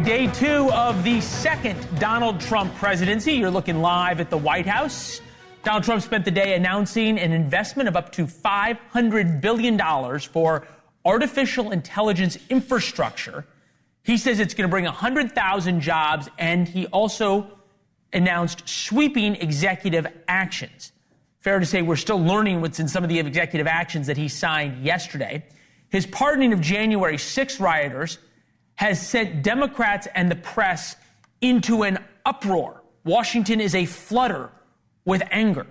Day two of the second Donald Trump presidency. You're looking live at the White House. Donald Trump spent the day announcing an investment of up to $500 billion for artificial intelligence infrastructure. He says it's going to bring 100,000 jobs, and he also announced sweeping executive actions. Fair to say we're still learning what's in some of the executive actions that he signed yesterday. His pardoning of January 6 rioters has sent Democrats and the press into an uproar. Washington is a flutter with anger.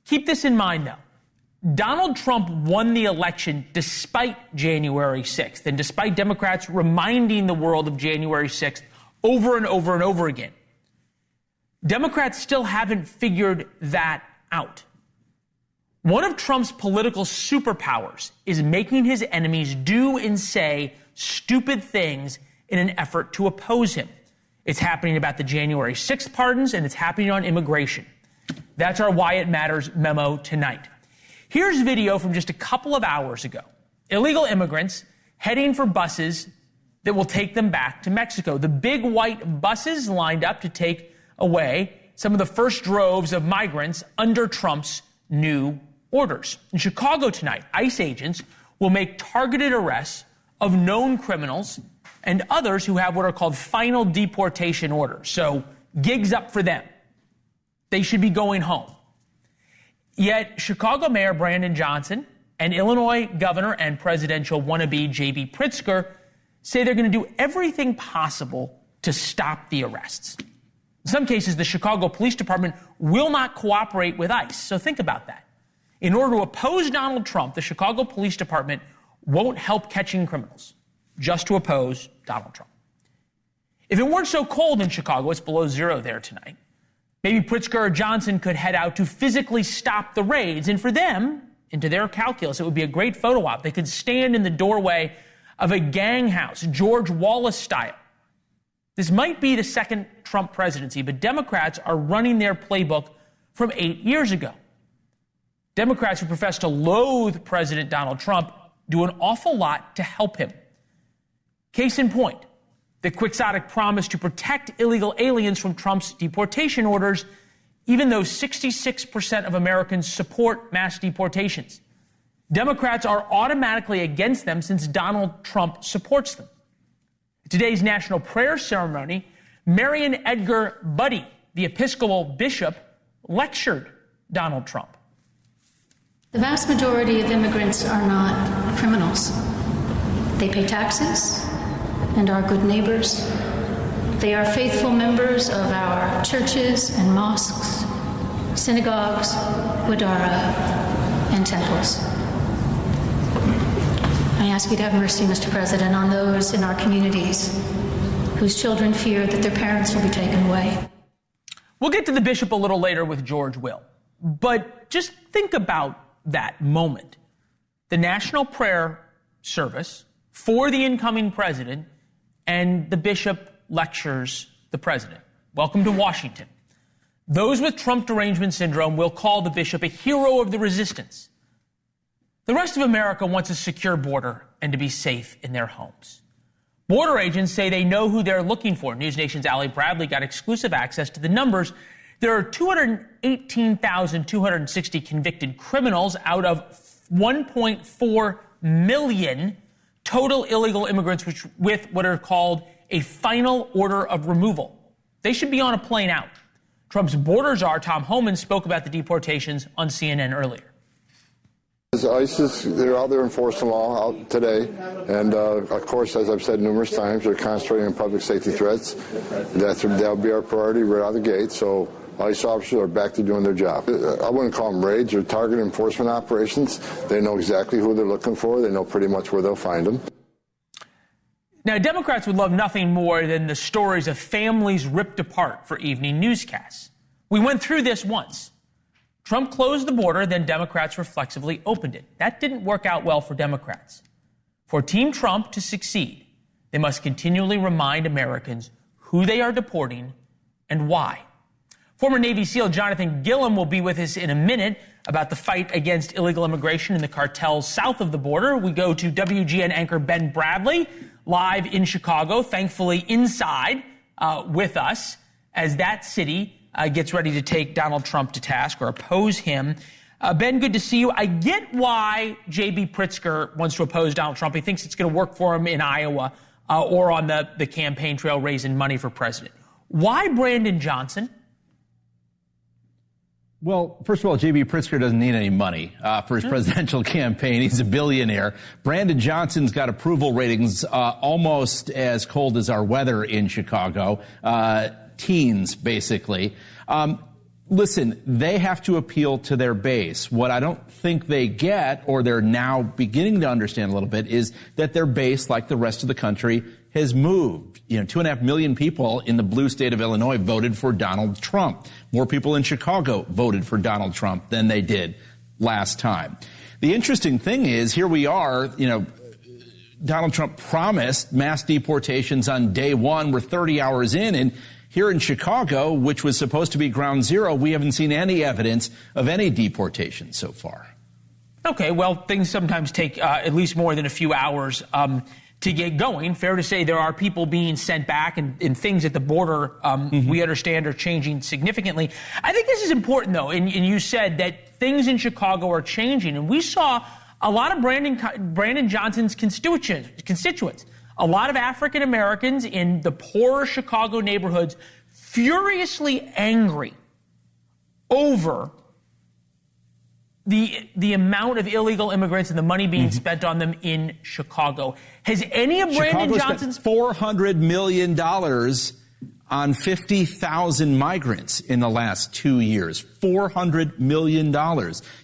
Keep this in mind, though. Donald Trump won the election despite January 6th, and despite Democrats reminding the world of January 6th over and over and over again. Democrats still haven't figured that out. One of Trump's political superpowers is making his enemies do and say stupid things in an effort to oppose him. It's happening about the January 6th pardons, and it's happening on immigration. That's our Why It Matters memo tonight. Here's video from just a couple of hours ago. Illegal immigrants heading for buses that will take them back to Mexico. The big white buses lined up to take away some of the first droves of migrants under Trump's new orders. In Chicago tonight, ICE agents will make targeted arrests of known criminals and others who have what are called final deportation orders. So gigs up for them. They should be going home. Yet Chicago Mayor Brandon Johnson and Illinois Governor and presidential wannabe J.B. Pritzker say they're going to do everything possible to stop the arrests. In some cases, the Chicago Police Department will not cooperate with ICE. So think about that. In order to oppose Donald Trump, the Chicago Police Department won't help catching criminals, just to oppose Donald Trump. If it weren't so cold in Chicago, it's below zero there tonight, maybe Pritzker or Johnson could head out to physically stop the raids. And for them, into their calculus, it would be a great photo op. They could stand in the doorway of a gang house, George Wallace style. This might be the second Trump presidency, but Democrats are running their playbook from 8 years ago. Democrats who profess to loathe President Donald Trump do an awful lot to help him. Case in point, the quixotic promise to protect illegal aliens from Trump's deportation orders, even though 66% of Americans support mass deportations. Democrats are automatically against them since Donald Trump supports them. At today's national prayer ceremony, Marion Edgar Buddy, the Episcopal bishop, lectured Donald Trump. The vast majority of immigrants are not criminals. They pay taxes and are good neighbors. They are faithful members of our churches and mosques, synagogues, wadara, and temples. I ask you to have mercy, Mr. President, on those in our communities whose children fear that their parents will be taken away. We'll get to the bishop a little later with George Will, but just think about that moment. The national prayer service for the incoming president, and the bishop lectures the president. Welcome to Washington. Those with Trump derangement syndrome will call the bishop a hero of the resistance. The rest of America wants a secure border and to be safe in their homes. Border agents say they know who they're looking for. NewsNation's Allie Bradley got exclusive access to the numbers. There are 218,260 convicted criminals out of 1.4 million total illegal immigrants with what are called a final order of removal. They should be on a plane out. Trump's border czar, Tom Homan, spoke about the deportations on CNN earlier. ISIS, they're out there enforcing law out today. And, of course, as I've said numerous times, they're concentrating on public safety threats. That'll be our priority right out of the gate. So ICE officers are back to doing their job. I wouldn't call them raids or target enforcement operations. They know exactly who they're looking for. They know pretty much where they'll find them. Now, Democrats would love nothing more than the stories of families ripped apart for evening newscasts. We went through this once. Trump closed the border, then Democrats reflexively opened it. That didn't work out well for Democrats. For Team Trump to succeed, they must continually remind Americans who they are deporting and why. Former Navy SEAL Jonathan Gilliam will be with us in a minute about the fight against illegal immigration in the cartels south of the border. We go to WGN anchor Ben Bradley live in Chicago, thankfully inside with us as that city gets ready to take Donald Trump to task or oppose him. Ben, good to see you. I get why J.B. Pritzker wants to oppose Donald Trump. He thinks it's going to work for him in Iowa or on the campaign trail raising money for president. Why Brandon Johnson? Well, first of all, J.B. Pritzker doesn't need any money for his presidential campaign. He's a billionaire. Brandon Johnson's got approval ratings almost as cold as our weather in Chicago. Teens, basically. Listen, they have to appeal to their base. What I don't think they get, or they're now beginning to understand a little bit, is that their base, like the rest of the country, has moved. 2.5 million people in the blue state of Illinois voted for Donald Trump. More people in Chicago voted for Donald Trump than they did last time. The interesting thing is, here we are, Donald Trump promised mass deportations on day one. We're 30 hours in, and here in Chicago, which was supposed to be ground zero, we haven't seen any evidence of any deportation so far. Okay, well, things sometimes take at least more than a few hours to get going. Fair to say there are people being sent back and things at the border we understand are changing significantly. I think this is important, though, and you said that things in Chicago are changing, and we saw a lot of Brandon Johnson's constituents. A lot of African Americans in the poorer Chicago neighborhoods furiously angry over the amount of illegal immigrants and the money being spent on them in Chicago. Has any of Brandon Johnson's $400 million on 50,000 migrants in the last 2 years? $400 million.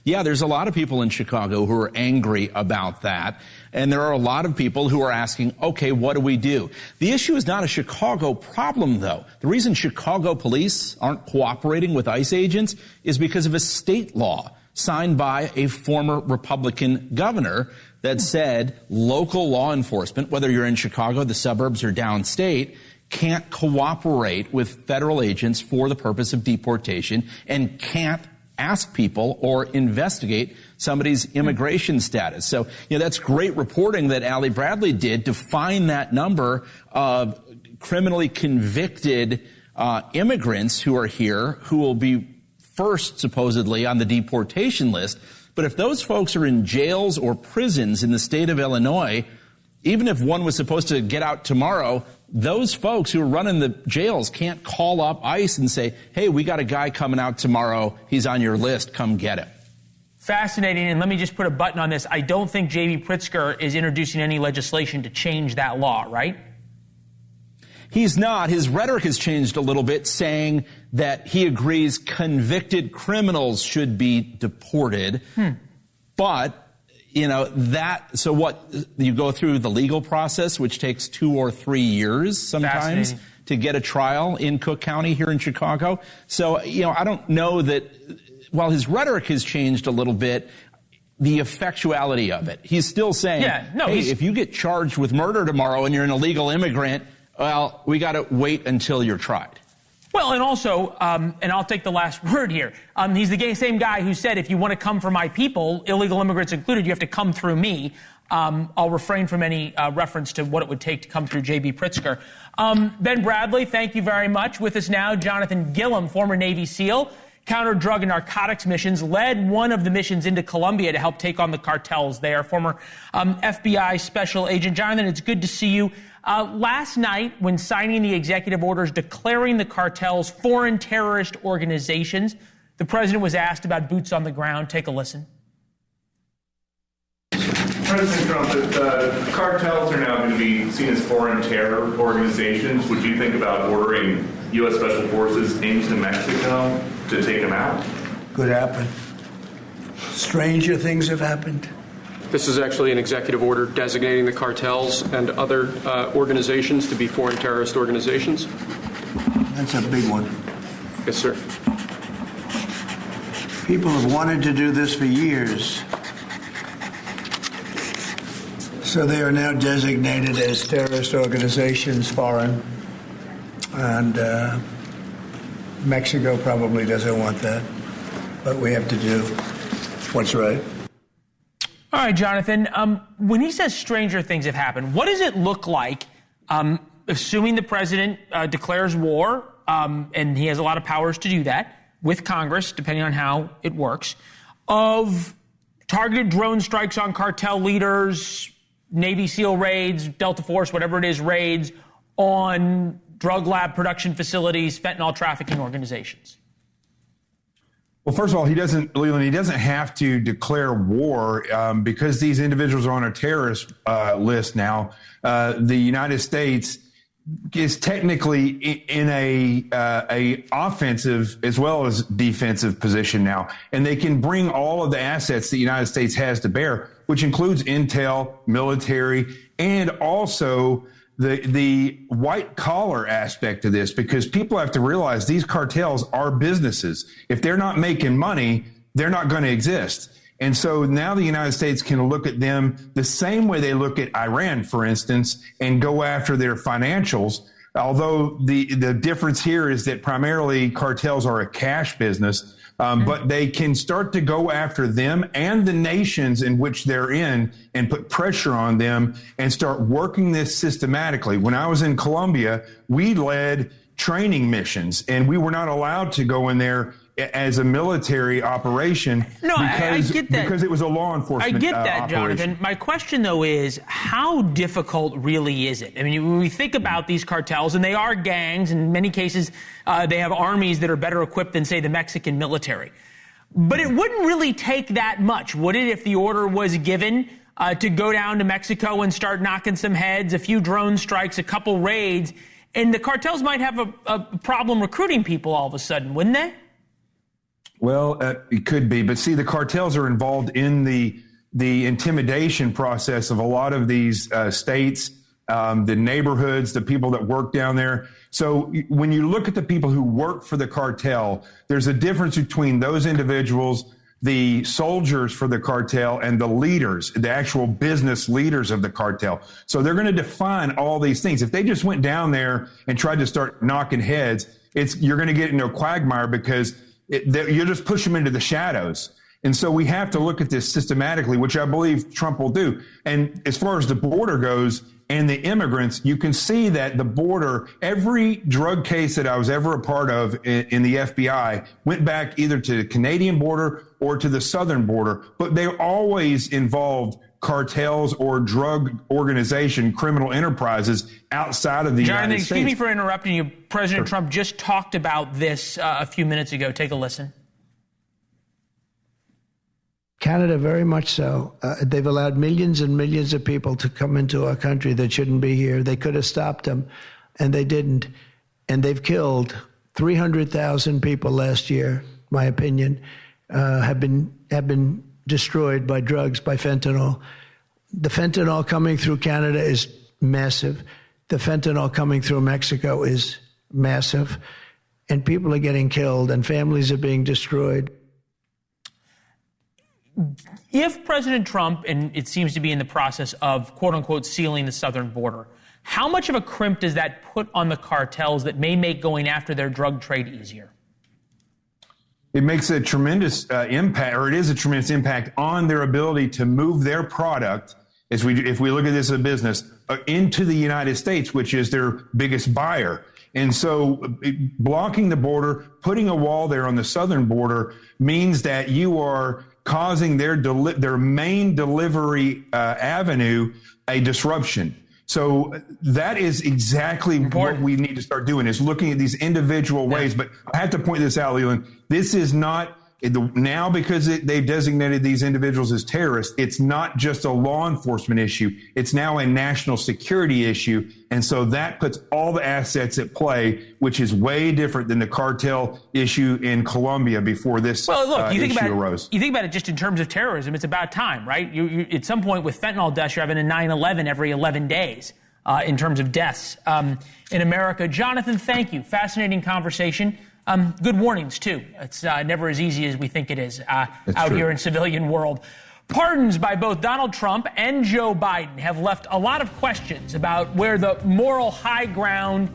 Yeah, there's a lot of people in Chicago who are angry about that. And there are a lot of people who are asking, okay, what do we do? The issue is not a Chicago problem, though. The reason Chicago police aren't cooperating with ICE agents is because of a state law signed by a former Republican governor that said local law enforcement, whether you're in Chicago, the suburbs, or downstate, can't cooperate with federal agents for the purpose of deportation and can't ask people or investigate somebody's immigration status. So, that's great reporting that Allie Bradley did to find that number of criminally convicted immigrants who are here, who will be first, supposedly, on the deportation list. But if those folks are in jails or prisons in the state of Illinois, even if one was supposed to get out tomorrow, those folks who are running the jails can't call up ICE and say, hey, we got a guy coming out tomorrow. He's on your list. Come get him. Fascinating. And let me just put a button on this. I don't think J.B. Pritzker is introducing any legislation to change that law, right? He's not. His rhetoric has changed a little bit, saying that he agrees convicted criminals should be deported. But so what, you go through the legal process, which takes 2 or 3 years sometimes to get a trial in Cook County here in Chicago. So, I don't know that while his rhetoric has changed a little bit, the effectuality of it, he's still saying, if you get charged with murder tomorrow and you're an illegal immigrant, well, we got to wait until you're tried. Well, and also, and I'll take the last word here, he's the same guy who said, if you want to come for my people, illegal immigrants included, you have to come through me. I'll refrain from any reference to what it would take to come through J.B. Pritzker. Ben Bradley, thank you very much. With us now, Jonathan Gillum, former Navy SEAL, counter-drug and narcotics missions, led one of the missions into Colombia to help take on the cartels there, former FBI special agent. Jonathan, it's good to see you. Last night, when signing the executive orders declaring the cartels foreign terrorist organizations, the president was asked about boots on the ground. Take a listen. President Trump, if cartels are now going to be seen as foreign terror organizations, would you think about ordering U.S. Special Forces into Mexico to take them out? Could happen. Stranger things have happened. This is actually an executive order designating the cartels and other organizations to be foreign terrorist organizations. That's a big one. Yes, sir. People have wanted to do this for years. So they are now designated as terrorist organizations, foreign. And Mexico probably doesn't want that. But we have to do what's right. All right, Jonathan, when he says stranger things have happened, what does it look like, assuming the president declares war, and he has a lot of powers to do that with Congress, depending on how it works, of targeted drone strikes on cartel leaders, Navy SEAL raids, Delta Force, whatever it is, raids on drug lab production facilities, fentanyl trafficking organizations? Well, first of all, Leland, he doesn't have to declare war because these individuals are on a terrorist list now. The United States is technically in a offensive as well as defensive position now, and they can bring all of the assets the United States has to bear, which includes intel, military, and also the white collar aspect of this, because people have to realize these cartels are businesses. If they're not making money, they're not going to exist. And so now the United States can look at them the same way they look at Iran, for instance, and go after their financials. Although the difference here is that primarily cartels are a cash business, but they can start to go after them and the nations in which they're in and put pressure on them and start working this systematically. When I was in Colombia, we led training missions, and we were not allowed to go in there as a military operation I get that. Because it was a law enforcement operation. I get that, operation. Jonathan. My question, though, is how difficult really is it? I mean, when we think about these cartels, and they are gangs, in many cases, they have armies that are better equipped than, say, the Mexican military. But it wouldn't really take that much, would it, if the order was given to go down to Mexico and start knocking some heads, a few drone strikes, a couple raids, and the cartels might have a problem recruiting people all of a sudden, wouldn't they? Well, it could be. But see, the cartels are involved in the intimidation process of a lot of these states, the neighborhoods, the people that work down there. So when you look at the people who work for the cartel, there's a difference between those individuals, the soldiers for the cartel, and the leaders, the actual business leaders of the cartel. So they're going to define all these things. If they just went down there and tried to start knocking heads, you're going to get into a quagmire because you just push them into the shadows. And so we have to look at this systematically, which I believe Trump will do. And as far as the border goes and the immigrants, you can see that the border, every drug case that I was ever a part of in the FBI went back either to the Canadian border or to the southern border, but they always involved cartels or drug organization, criminal enterprises outside of the United States. Excuse me for interrupting you. President Trump just talked about this a few minutes ago. Take a listen. Canada, very much so. They've allowed millions and millions of people to come into our country that shouldn't be here. They could have stopped them, and they didn't. And they've killed 300,000 people last year, my opinion, have been destroyed by drugs, by fentanyl. The fentanyl coming through Canada is massive. The fentanyl coming through Mexico is massive. And people are getting killed and families are being destroyed. If President Trump, and it seems to be in the process of, quote unquote, sealing the southern border, how much of a crimp does that put on the cartels that may make going after their drug trade easier? It makes a tremendous impact, or it is a tremendous impact on their ability to move their product, if we look at this as a business, into the United States, which is their biggest buyer. And so blocking the border, putting a wall there on the southern border means that you are causing their main delivery avenue a disruption. So that is exactly what we need to start doing, is looking at these individual ways. But I have to point this out, Leland. This is not, now because they've designated these individuals as terrorists, it's not just a law enforcement issue. It's now a national security issue. And so that puts all the assets at play, which is way different than the cartel issue in Colombia before this issue arose. You think about it just in terms of terrorism, it's about time, right? You at some point with fentanyl deaths, you're having a 9/11 every 11 days in terms of deaths in America. Jonathan, thank you. Fascinating conversation. Good warnings, too. It's never as easy as we think it is out here in civilian world. Pardons by both Donald Trump and Joe Biden have left a lot of questions about where the moral high ground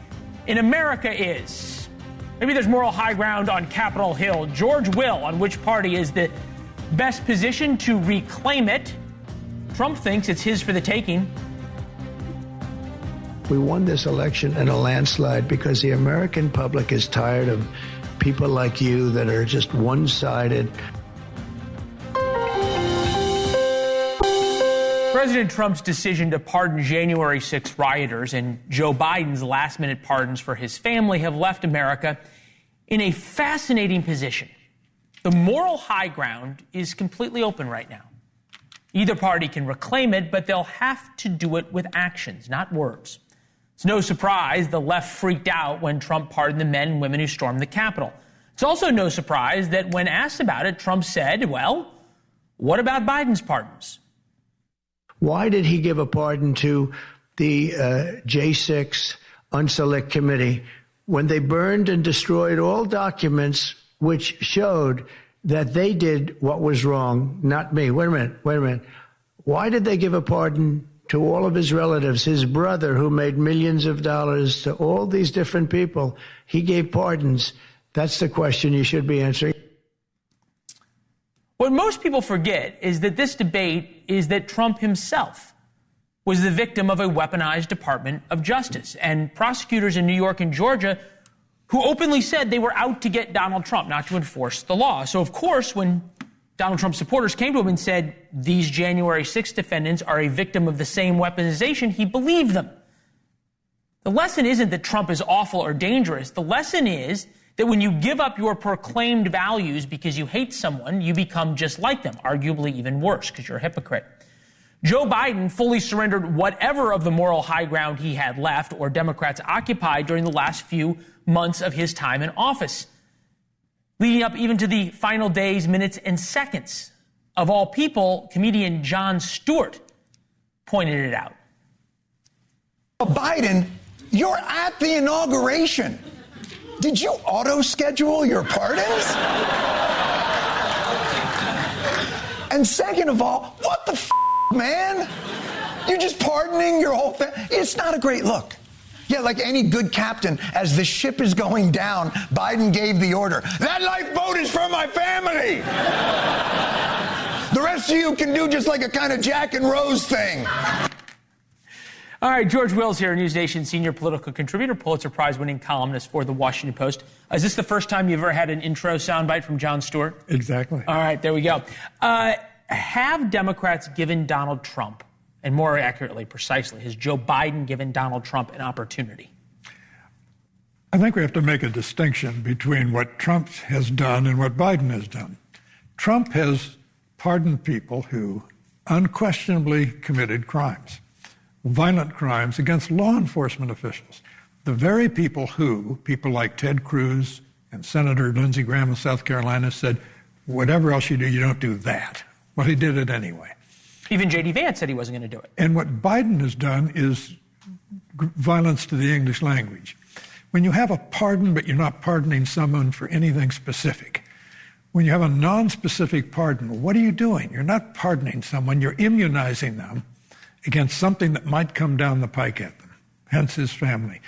in America is. Maybe there's moral high ground on Capitol Hill. George will on which party is the best position to reclaim it. Trump thinks it's his for the taking. We won this election in a landslide because the American public is tired of people like you that are just one-sided. President Trump's decision to pardon January 6 rioters and Joe Biden's last-minute pardons for his family have left America in a fascinating position. The moral high ground is completely open right now. Either party can reclaim it, but they'll have to do it with actions, not words. It's no surprise the left freaked out when Trump pardoned the men and women who stormed the Capitol. It's also no surprise that when asked about it, Trump said, well, what about Biden's pardons? Why did he give a pardon to the J6 Unselect Committee when they burned and destroyed all documents which showed that they did what was wrong, not me? Wait a minute. Why did they give a pardon to all of his relatives, his brother who made millions of dollars, to all these different people? He gave pardons. That's the question you should be answering. What most people forget is that this debate is that Trump himself was the victim of a weaponized Department of Justice and prosecutors in New York and Georgia who openly said they were out to get Donald Trump, not to enforce the law. So, of course, when Donald Trump's supporters came to him and said these January 6 defendants are a victim of the same weaponization, he believed them. The lesson isn't that Trump is awful or dangerous. The lesson is that when you give up your proclaimed values because you hate someone, you become just like them, arguably even worse because you're a hypocrite. Joe Biden fully surrendered whatever of the moral high ground he had left or Democrats occupied during the last few months of his time in office, leading up even to the final days, minutes, and seconds. Of all people, comedian Jon Stewart pointed it out. Biden, you're at the inauguration. Did you auto-schedule your pardons? And second of all, what the man? You're just pardoning your whole family? It's not a great look. Yeah, like any good captain, as the ship is going down, Biden gave the order, that lifeboat is for my family. The rest of you can do just like a kind of Jack and Rose thing. All right, George Wills here, NewsNation senior political contributor, Pulitzer Prize-winning columnist for The Washington Post. Is this the first time you've ever had an intro soundbite from Jon Stewart? Exactly. All right, there we go. Have Democrats given Donald Trump, and more accurately, precisely, has Joe Biden given Donald Trump an opportunity? I think we have to make a distinction between what Trump has done and what Biden has done. Trump has pardoned people who unquestionably committed crimes, violent crimes against law enforcement officials. The very people like Ted Cruz and Senator Lindsey Graham of South Carolina said, whatever else you do, you don't do that. Well, he did it anyway. Even J.D. Vance said he wasn't going to do it. And what Biden has done is violence to the English language. When you have a pardon, but you're not pardoning someone for anything specific, when you have a non-specific pardon, what are you doing? You're not pardoning someone, you're immunizing them against something that might come down the pike at them, hence his family.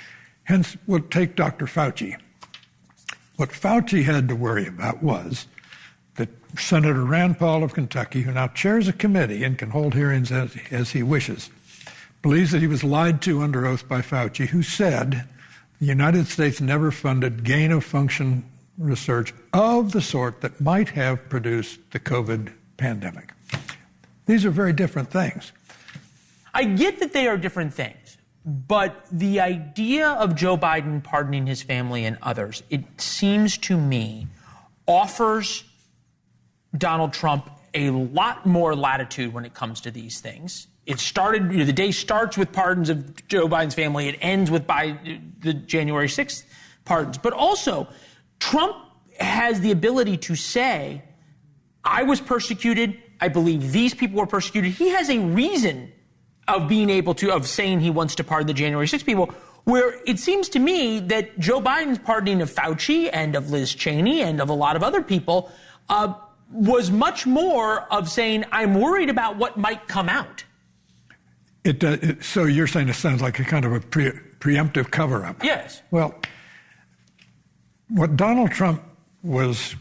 Hence, we'll take Dr. Fauci. What Fauci had to worry about was that Senator Rand Paul of Kentucky, who now chairs a committee and can hold hearings as he wishes, believes that he was lied to under oath by Fauci, who said the United States never funded gain-of-function research of the sort that might have produced the COVID pandemic. These are very different things. I get that they are different things, but the idea of Joe Biden pardoning his family and others, it seems to me, offers Donald Trump a lot more latitude when it comes to these things. It started, the day starts with pardons of Joe Biden's family. It ends with the January 6th pardons. But also, Trump has the ability to say, I was persecuted. I believe these people were persecuted. He has a reason of being able to, of saying he wants to pardon the January 6th people, where it seems to me that Joe Biden's pardoning of Fauci and of Liz Cheney and of a lot of other people was much more of saying, I'm worried about what might come out. So you're saying it sounds like a kind of a preemptive cover-up. Yes. Well, what Donald Trump was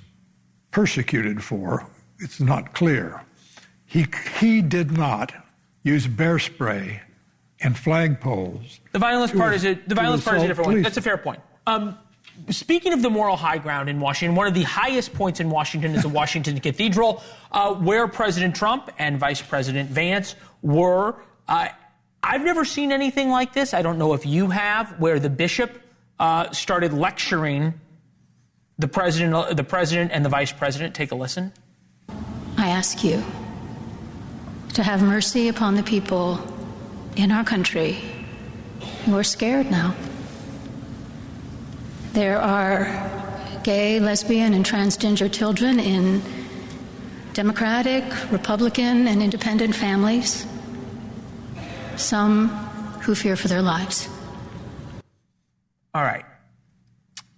persecuted for, it's not clear. He did not use bear spray and flagpoles. The violence part is a different one. That's a fair point. Speaking of the moral high ground in Washington, one of the highest points in Washington is the Washington Cathedral, where President Trump and Vice President Vance were. I've never seen anything like this. I don't know if you have, where the bishop started lecturing the president and the vice president. Take a listen. I ask you to have mercy upon the people in our country who are scared now. There are gay, lesbian, and transgender children in Democratic, Republican, and independent families. Some who fear for their lives. All right.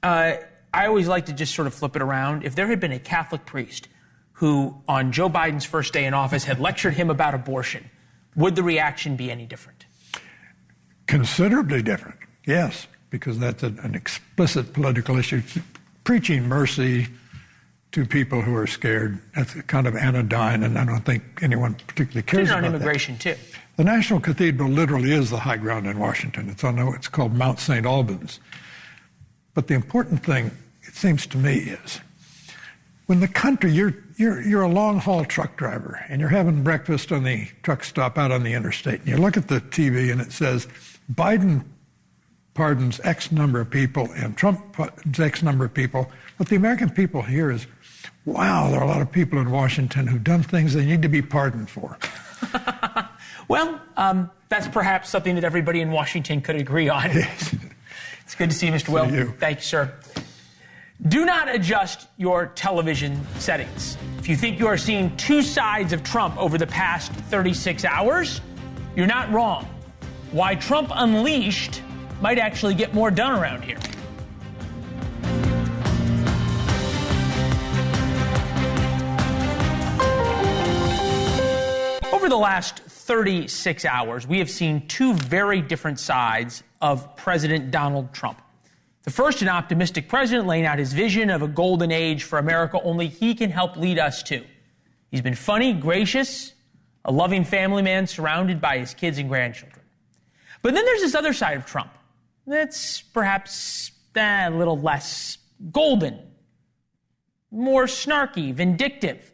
I always like to just sort of flip it around. If there had been a Catholic priest who, on Joe Biden's first day in office, had lectured him about abortion, would the reaction be any different? Considerably different, yes, because that's an explicit political issue. Preaching mercy to people who are scared, that's kind of anodyne, and I don't think anyone particularly cares about that. On immigration, too. The National Cathedral literally is the high ground in Washington. It's called Mount St. Albans. But the important thing, it seems to me, is when the country, you're a long-haul truck driver, and you're having breakfast on the truck stop out on the interstate, and you look at the TV and it says, Biden pardons X number of people and Trump pardons X number of people. What the American people hear is, wow, there are a lot of people in Washington who've done things they need to be pardoned for. Well, that's perhaps something that everybody in Washington could agree on. Yes. It's good to see you, Mr. Will. Thank you, sir. Do not adjust your television settings. If you think you are seeing two sides of Trump over the past 36 hours, you're not wrong. Why Trump Unleashed might actually get more done around here. Over the last 36 hours, we have seen two very different sides of President Donald Trump. The first, an optimistic president laying out his vision of a golden age for America only he can help lead us to. He's been funny, gracious, a loving family man surrounded by his kids and grandchildren. But then there's this other side of Trump that's perhaps a little less golden, more snarky, vindictive,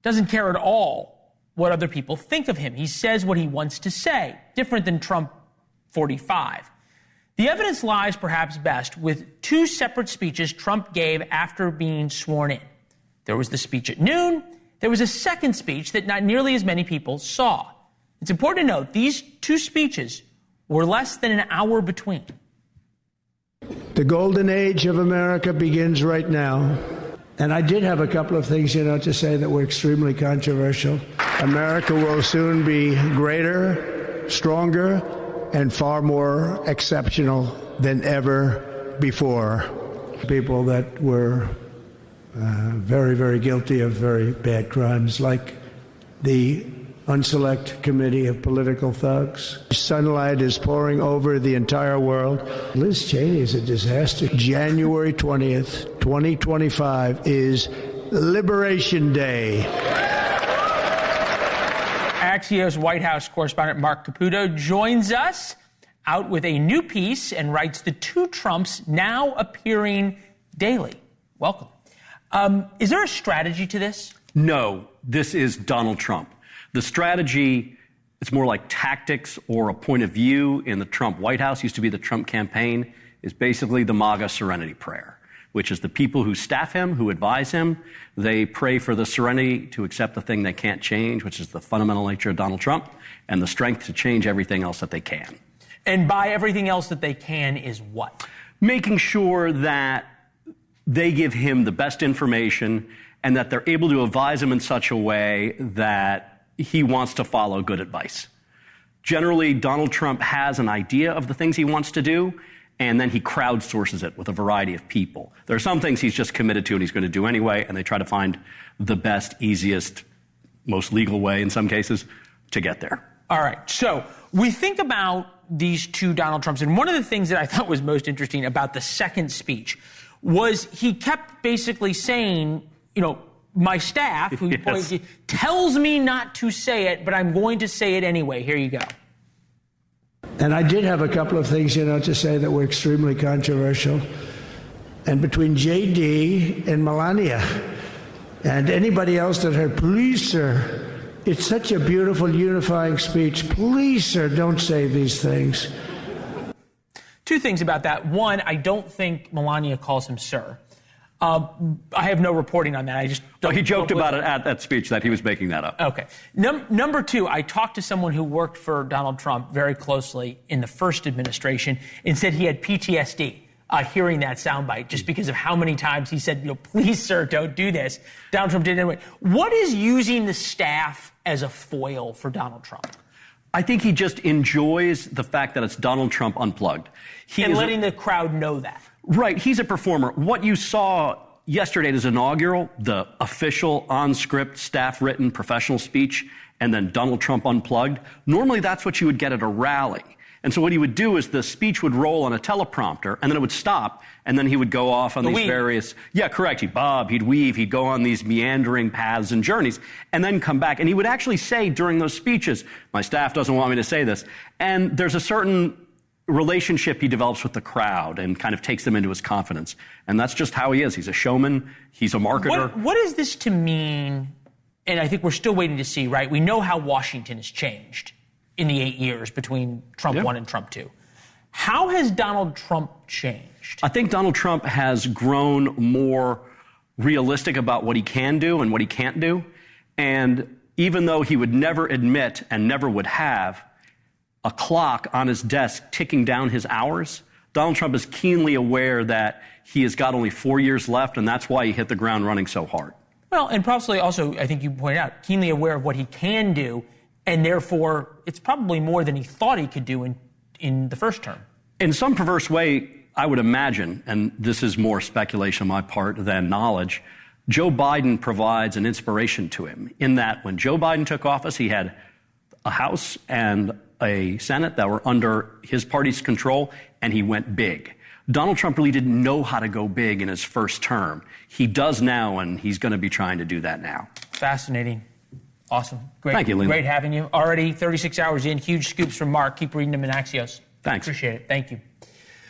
doesn't care at all what other people think of him. He says what he wants to say, different than Trump 45. The evidence lies perhaps best with two separate speeches Trump gave after being sworn in. There was the speech at noon. There was a second speech that not nearly as many people saw. It's important to note these two speeches were less than an hour between. The golden age of America begins right now. And I did have a couple of things, to say that were extremely controversial. America will soon be greater, stronger, and far more exceptional than ever before. People that were very, very guilty of very bad crimes, like the Unselect Committee of Political Thugs. Sunlight is pouring over the entire world. Liz Cheney is a disaster. January 20th, 2025 is Liberation Day. Axios White House correspondent Mark Caputo joins us out with a new piece and writes the two Trumps now appearing daily. Welcome. Is there a strategy to this? No, this is Donald Trump. The strategy, it's more like tactics or a point of view in the Trump White House, used to be the Trump campaign, is basically the MAGA serenity prayer, which is the people who staff him, who advise him, they pray for the serenity to accept the thing they can't change, which is the fundamental nature of Donald Trump, and the strength to change everything else that they can. And by everything else that they can is what? Making sure that they give him the best information and that they're able to advise him in such a way that he wants to follow good advice. Generally, Donald Trump has an idea of the things he wants to do, and then he crowdsources it with a variety of people. There are some things he's just committed to and he's going to do anyway, and they try to find the best, easiest, most legal way in some cases to get there. All right. So we think about these two Donald Trumps, and one of the things that I thought was most interesting about the second speech was he kept basically saying, my staff, who tells me not to say it, but I'm going to say it anyway. Here you go. And I did have a couple of things, to say that were extremely controversial. And between J.D. and Melania and anybody else that heard, please, sir, it's such a beautiful unifying speech. Please, sir, don't say these things. Two things about that. One, I don't think Melania calls him sir. I have no reporting on that. I just don't. He joked about it at that speech that he was making that up. Okay. Number two, I talked to someone who worked for Donald Trump very closely in the first administration and said he had PTSD hearing that soundbite just because of how many times he said, please, sir, don't do this. Donald Trump did it anyway. What is using the staff as a foil for Donald Trump? I think he just enjoys the fact that it's Donald Trump unplugged. And letting the crowd know that. Right. He's a performer. What you saw yesterday at his inaugural, the official, on-script, staff-written, professional speech, and then Donald Trump unplugged, normally that's what you would get at a rally. And so what he would do is the speech would roll on a teleprompter, and then it would stop, and then he would go off on these various... Yeah, correct. He'd bob, he'd weave, he'd go on these meandering paths and journeys, and then come back. And he would actually say during those speeches, my staff doesn't want me to say this. And there's a certain relationship he develops with the crowd and kind of takes them into his confidence. And that's just how he is. He's a showman. He's a marketer. What is this to mean? And I think we're still waiting to see, right? We know how Washington has changed in the 8 years between Trump 1 and Trump 2. How has Donald Trump changed? I think Donald Trump has grown more realistic about what he can do and what he can't do. And even though he would never admit and never would have a clock on his desk ticking down his hours, Donald Trump is keenly aware that he has got only 4 years left, and that's why he hit the ground running so hard. Well, and probably also, I think you pointed out, keenly aware of what he can do, and therefore it's probably more than he thought he could do in the first term. In some perverse way, I would imagine, and this is more speculation on my part than knowledge, Joe Biden provides an inspiration to him in that when Joe Biden took office, he had a House and a Senate that were under his party's control, and he went big. Donald Trump really didn't know how to go big in his first term. He does now, and he's going to be trying to do that now. Fascinating. Awesome. Great. Thank you, Leland. Great having you. Already 36 hours in. Huge scoops from Mark. Keep reading them in Axios. Thanks. Appreciate it. Thank you.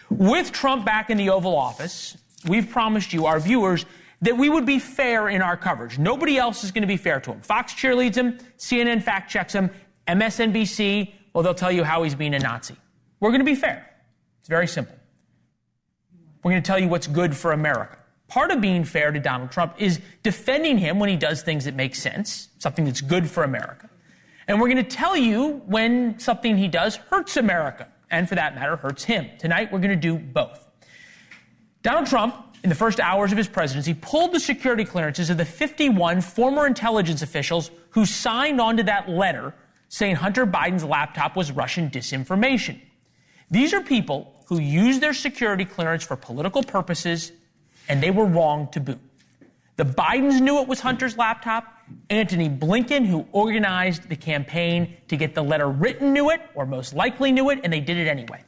With Trump back in the Oval Office, we've promised you, our viewers, that we would be fair in our coverage. Nobody else is going to be fair to him. Fox cheerleads him. CNN fact checks him. MSNBC, well, they'll tell you how he's being a Nazi. We're going to be fair. It's very simple. We're going to tell you what's good for America. Part of being fair to Donald Trump is defending him when he does things that make sense, something that's good for America. And we're going to tell you when something he does hurts America, and for that matter, hurts him. Tonight, we're going to do both. Donald Trump, in the first hours of his presidency, pulled the security clearances of the 51 former intelligence officials who signed onto that letter saying Hunter Biden's laptop was Russian disinformation. These are people who used their security clearance for political purposes, and they were wrong to boot. The Bidens knew it was Hunter's laptop. Antony Blinken, who organized the campaign to get the letter written, knew it, or most likely knew it, and they did it anyway.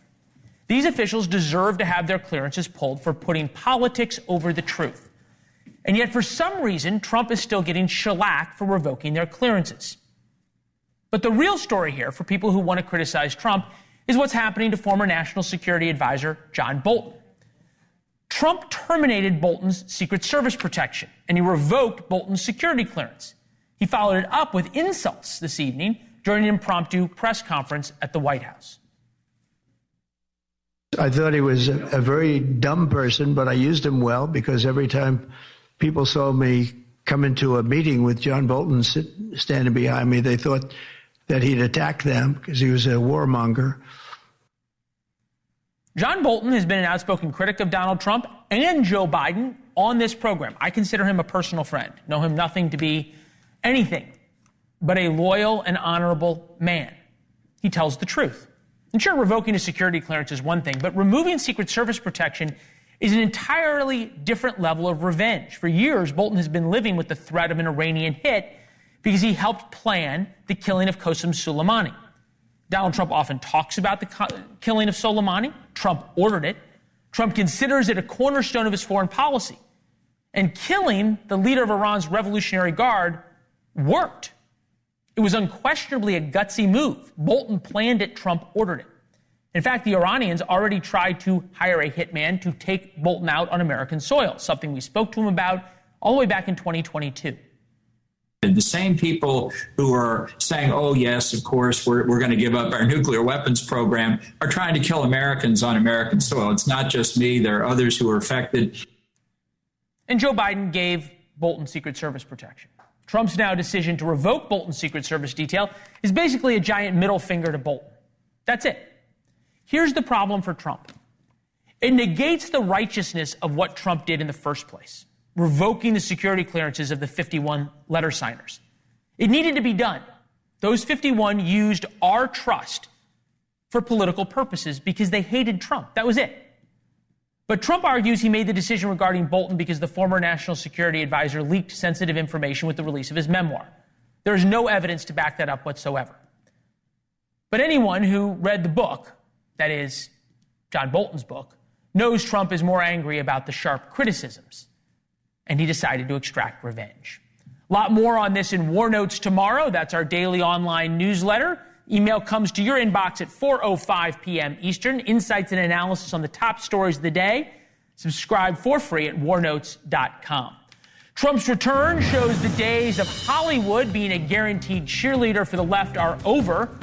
These officials deserve to have their clearances pulled for putting politics over the truth. And yet, for some reason, Trump is still getting shellacked for revoking their clearances. But the real story here, for people who want to criticize Trump, is what's happening to former National Security Advisor John Bolton. Trump terminated Bolton's Secret Service protection, and he revoked Bolton's security clearance. He followed it up with insults this evening during an impromptu press conference at the White House. I thought he was a very dumb person, but I used him well because every time people saw me come into a meeting with John Bolton standing behind me, they thought that he'd attack them because he was a warmonger. John Bolton has been an outspoken critic of Donald Trump and Joe Biden on this program. I consider him a personal friend, know him nothing to be anything but a loyal and honorable man. He tells the truth. And sure, revoking a security clearance is one thing, but removing Secret Service protection is an entirely different level of revenge. For years, Bolton has been living with the threat of an Iranian hit because he helped plan the killing of Qasem Soleimani. Donald Trump often talks about the killing of Soleimani. Trump ordered it. Trump considers it a cornerstone of his foreign policy. And killing the leader of Iran's Revolutionary Guard worked. It was unquestionably a gutsy move. Bolton planned it, Trump ordered it. In fact, the Iranians already tried to hire a hitman to take Bolton out on American soil, something we spoke to him about all the way back in 2022. The same people who are saying, oh, yes, of course, we're going to give up our nuclear weapons program are trying to kill Americans on American soil. It's not just me. There are others who are affected. And Joe Biden gave Bolton Secret Service protection. Trump's now decision to revoke Bolton's Secret Service detail is basically a giant middle finger to Bolton. That's it. Here's the problem for Trump. It negates the righteousness of what Trump did in the first place, revoking the security clearances of the 51 letter signers. It needed to be done. Those 51 used our trust for political purposes because they hated Trump. That was it. But Trump argues he made the decision regarding Bolton because the former national security advisor leaked sensitive information with the release of his memoir. There is no evidence to back that up whatsoever. But anyone who read the book, that is, John Bolton's book, knows Trump is more angry about the sharp criticisms, and he decided to extract revenge. A lot more on this in War Notes tomorrow. That's our daily online newsletter. Email comes to your inbox at 4:05 p.m. Eastern. Insights and analysis on the top stories of the day. Subscribe for free at warnotes.com. Trump's return shows the days of Hollywood being a guaranteed cheerleader for the left are over.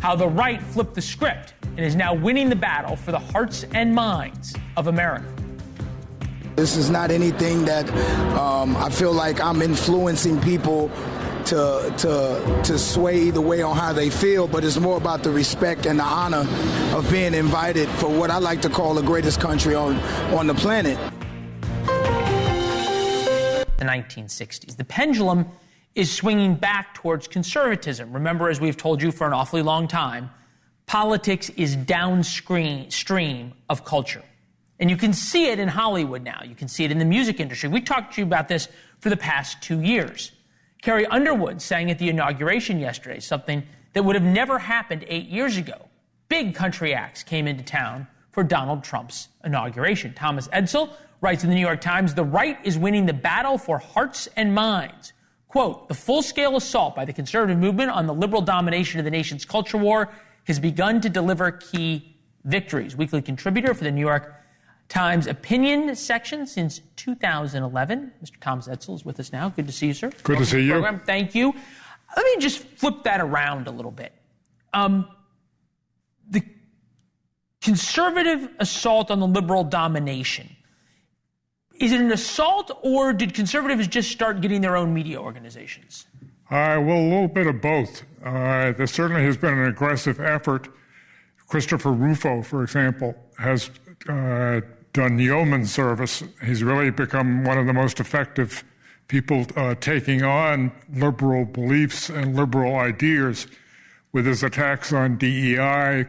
How the right flipped the script and is now winning the battle for the hearts and minds of America. This is not anything that I feel like I'm influencing people to sway either way on how they feel, but it's more about the respect and the honor of being invited for what I like to call the greatest country on the planet. The 1960s. The pendulum is swinging back towards conservatism. Remember, as we've told you for an awfully long time, politics is downstream of culture. And you can see it in Hollywood now. You can see it in the music industry. We talked to you about this for the past 2 years. Carrie Underwood sang at the inauguration yesterday, something that would have never happened 8 years ago. Big country acts came into town for Donald Trump's inauguration. Thomas Edsall writes in the New York Times, the right is winning the battle for hearts and minds. Quote, the full-scale assault by the conservative movement on the liberal domination of the nation's culture war has begun to deliver key victories. Weekly contributor for the New York Times opinion section since 2011. Mr. Thomas Edsall is with us now. Good to see you, sir. Good to see you. Program. Thank you. Let me just flip that around a little bit. The conservative assault on the liberal domination, is it an assault, or did conservatives just start getting their own media organizations? Well, a little bit of both. There certainly has been an aggressive effort. Christopher Rufo, for example, has done yeoman service. He's really become one of the most effective people taking on liberal beliefs and liberal ideas with his attacks on DEI,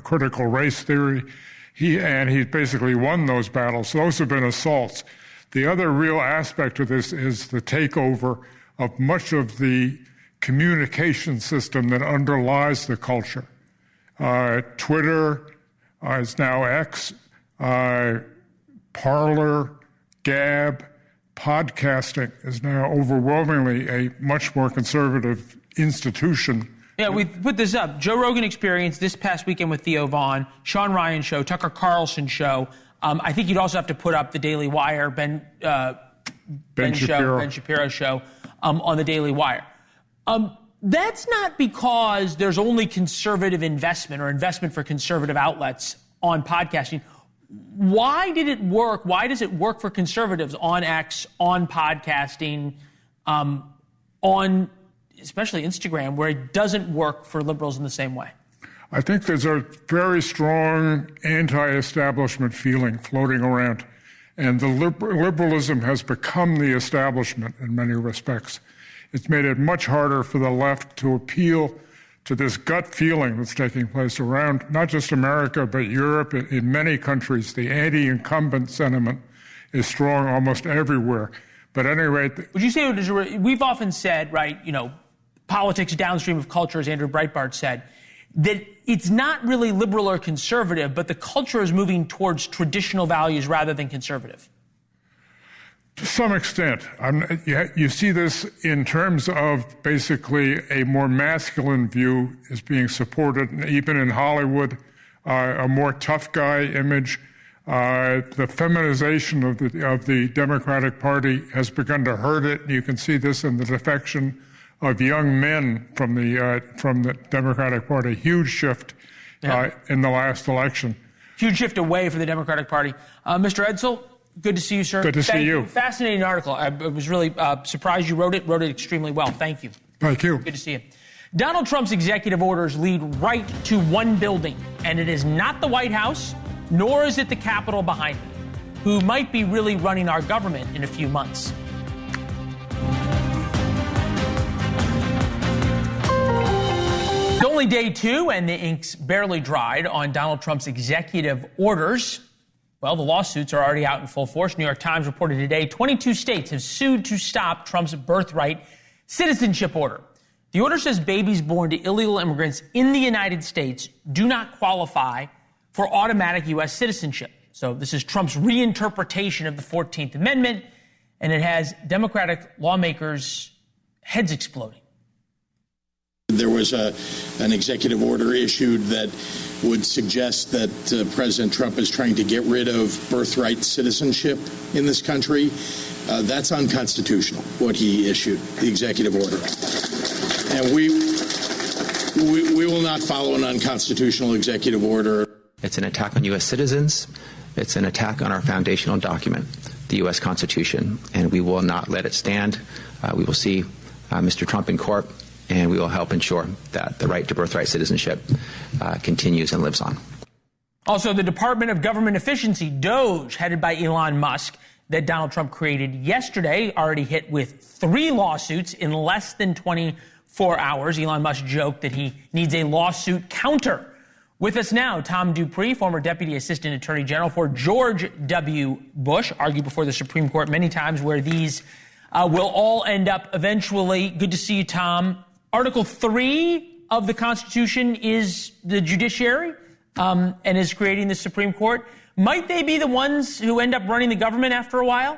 critical race theory. He's basically won those battles. Those have been assaults. The other real aspect of this is the takeover of much of the communication system that underlies the culture. Twitter is now X, Parler, Gab, podcasting is now overwhelmingly a much more conservative institution. Yeah, we put this up. Joe Rogan Experience this past weekend with Theo Vaughn, Sean Ryan Show, Tucker Carlson Show. I think you'd also have to put up the Daily Wire, Ben Shapiro Show on the Daily Wire. That's not because there's only conservative investment or investment for conservative outlets on podcasting. Why did it work? Why does it work for conservatives on X, on podcasting, on especially Instagram, where it doesn't work for liberals in the same way? I think there's a very strong anti-establishment feeling floating around, and the liberalism has become the establishment in many respects. It's made it much harder for the left to appeal to this gut feeling that's taking place around not just America, but Europe. In many countries, the anti-incumbent sentiment is strong almost everywhere. But at any rate... Would you say, we've often said, right, politics downstream of culture, as Andrew Breitbart said, that it's not really liberal or conservative, but the culture is moving towards traditional values rather than conservative. To some extent. You see this in terms of basically a more masculine view is being supported, even in Hollywood, a more tough guy image. The feminization of the Democratic Party has begun to hurt it. You can see this in the defection of young men from the Democratic Party. Huge shift in the last election. Huge shift away from the Democratic Party. Mr. Edsel, good to see you, sir. Good to see you. Fascinating article. I was really surprised you wrote it extremely well. Thank you. Thank you. Good to see you. Donald Trump's executive orders lead right to one building, and it is not the White House, nor is it the Capitol behind it, who might be really running our government in a few months. It's only day 2, and the ink's barely dried on Donald Trump's executive orders. Well, the lawsuits are already out in full force. New York Times reported today 22 states have sued to stop Trump's birthright citizenship order. The order says babies born to illegal immigrants in the United States do not qualify for automatic U.S. citizenship. So this is Trump's reinterpretation of the 14th Amendment, and it has Democratic lawmakers' heads exploding. There was an executive order issued that would suggest that President Trump is trying to get rid of birthright citizenship in this country. That's unconstitutional, what he issued, the executive order. And we will not follow an unconstitutional executive order. It's an attack on U.S. citizens. It's an attack on our foundational document, the U.S. Constitution, and we will not let it stand. We will see Mr. Trump in court, and we will help ensure that the right to birthright citizenship continues and lives on. Also, the Department of Government Efficiency, DOGE, headed by Elon Musk, that Donald Trump created yesterday, already hit with 3 lawsuits in less than 24 hours. Elon Musk joked that he needs a lawsuit counter. With us now, Tom Dupree, former Deputy Assistant Attorney General for George W. Bush, argued before the Supreme Court many times where these will all end up eventually. Good to see you, Tom. Article 3 of the Constitution is the judiciary and is creating the Supreme Court. Might they be the ones who end up running the government after a while?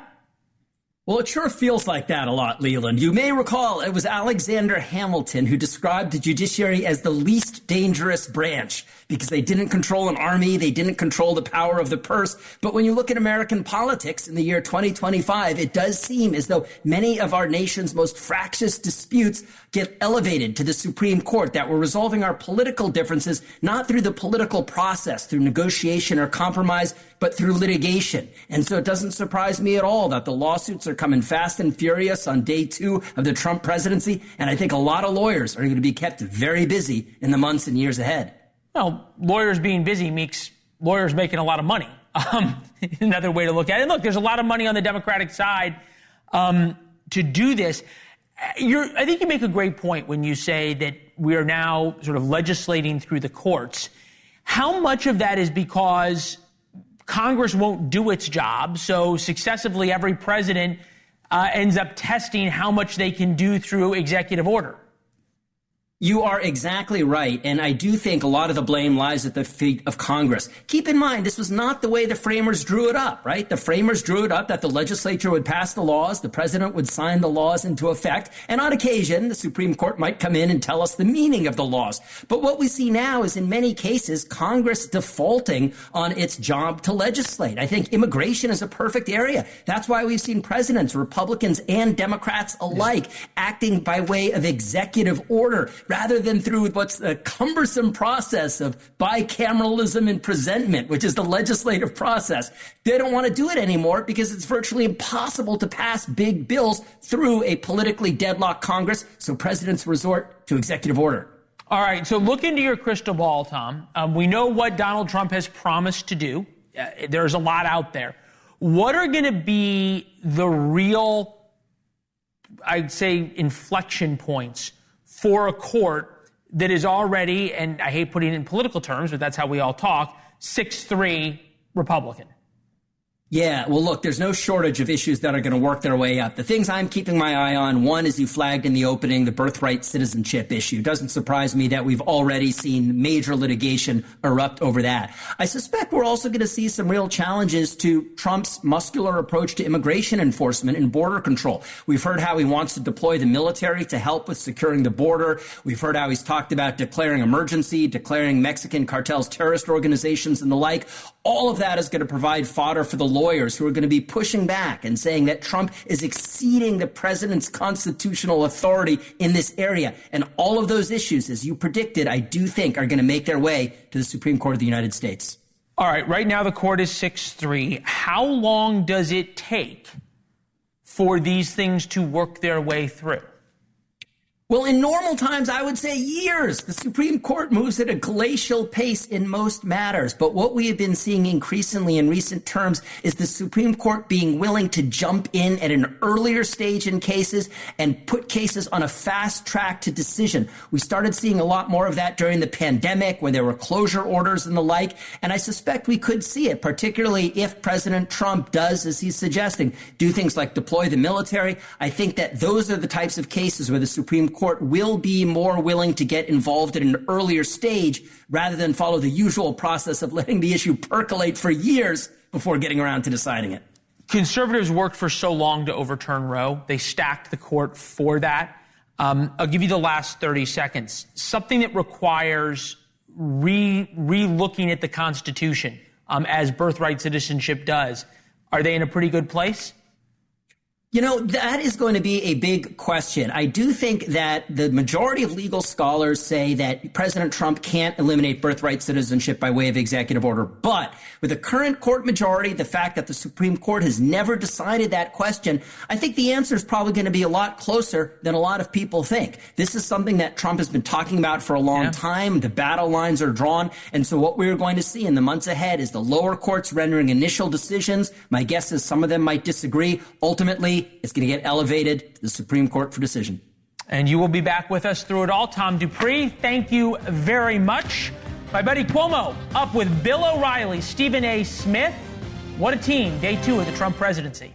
Well, it sure feels like that a lot, Leland. You may recall it was Alexander Hamilton who described the judiciary as the least dangerous branch because they didn't control an army, they didn't control the power of the purse. But when you look at American politics in the year 2025, it does seem as though many of our nation's most fractious disputes get elevated to the Supreme Court, that we're resolving our political differences not through the political process, through negotiation or compromise, but through litigation. And so it doesn't surprise me at all that the lawsuits are coming fast and furious on day 2 of the Trump presidency. And I think a lot of lawyers are going to be kept very busy in the months and years ahead. Well, lawyers being busy makes lawyers making a lot of money. Another way to look at it. And look, there's a lot of money on the Democratic side to do this. I think you make a great point when you say that we are now sort of legislating through the courts. How much of that is because Congress won't do its job, so successively every president ends up testing how much they can do through executive order? You are exactly right, and I do think a lot of the blame lies at the feet of Congress. Keep in mind, this was not the way the framers drew it up, right? The framers drew it up that the legislature would pass the laws, the president would sign the laws into effect, and on occasion, the Supreme Court might come in and tell us the meaning of the laws. But what we see now is, in many cases, Congress defaulting on its job to legislate. I think immigration is a perfect area. That's why we've seen presidents, Republicans and Democrats alike, acting by way of executive order, rather than through what's the cumbersome process of bicameralism and presentment, which is the legislative process. They don't want to do it anymore because it's virtually impossible to pass big bills through a politically deadlocked Congress, so presidents resort to executive order. All right, so look into your crystal ball, Tom. We know what Donald Trump has promised to do. There's a lot out there. What are going to be the real, I'd say, inflection points for a court that is already, and I hate putting it in political terms, but that's how we all talk, 6-3 Republican? Yeah, well, look, there's no shortage of issues that are going to work their way up. The things I'm keeping my eye on, one, as you flagged in the opening, the birthright citizenship issue. Doesn't surprise me that we've already seen major litigation erupt over that. I suspect we're also going to see some real challenges to Trump's muscular approach to immigration enforcement and border control. We've heard how he wants to deploy the military to help with securing the border. We've heard how he's talked about declaring emergency, declaring Mexican cartels terrorist organizations and the like. All of that is going to provide fodder for the lawyers who are going to be pushing back and saying that Trump is exceeding the president's constitutional authority in this area. And all of those issues, as you predicted, I do think are going to make their way to the Supreme Court of the United States. All right, right now the court is 6-3. How long does it take for these things to work their way through? Well, in normal times, I would say years. The Supreme Court moves at a glacial pace in most matters. But what we have been seeing increasingly in recent terms is the Supreme Court being willing to jump in at an earlier stage in cases and put cases on a fast track to decision. We started seeing a lot more of that during the pandemic when there were closure orders and the like. And I suspect we could see it, particularly if President Trump does, as he's suggesting, do things like deploy the military. I think that those are the types of cases where the Supreme Court will be more willing to get involved at an earlier stage rather than follow the usual process of letting the issue percolate for years before getting around to deciding it. Conservatives worked for so long to overturn Roe. They stacked the court for that. I'll give you the last 30 seconds. Something that requires re-looking at the Constitution, as birthright citizenship does. Are they in a pretty good place? You know, that is going to be a big question. I do think that the majority of legal scholars say that President Trump can't eliminate birthright citizenship by way of executive order. But with the current court majority, the fact that the Supreme Court has never decided that question, I think the answer is probably going to be a lot closer than a lot of people think. This is something that Trump has been talking about for a long time. The battle lines are drawn. And so what we're going to see in the months ahead is the lower courts rendering initial decisions. My guess is some of them might disagree. Ultimately, it's going to get elevated to the Supreme Court for decision. And you will be back with us through it all. Tom Dupree, thank you very much. My buddy Cuomo up with Bill O'Reilly, Stephen A. Smith. What a team. Day 2 of the Trump presidency.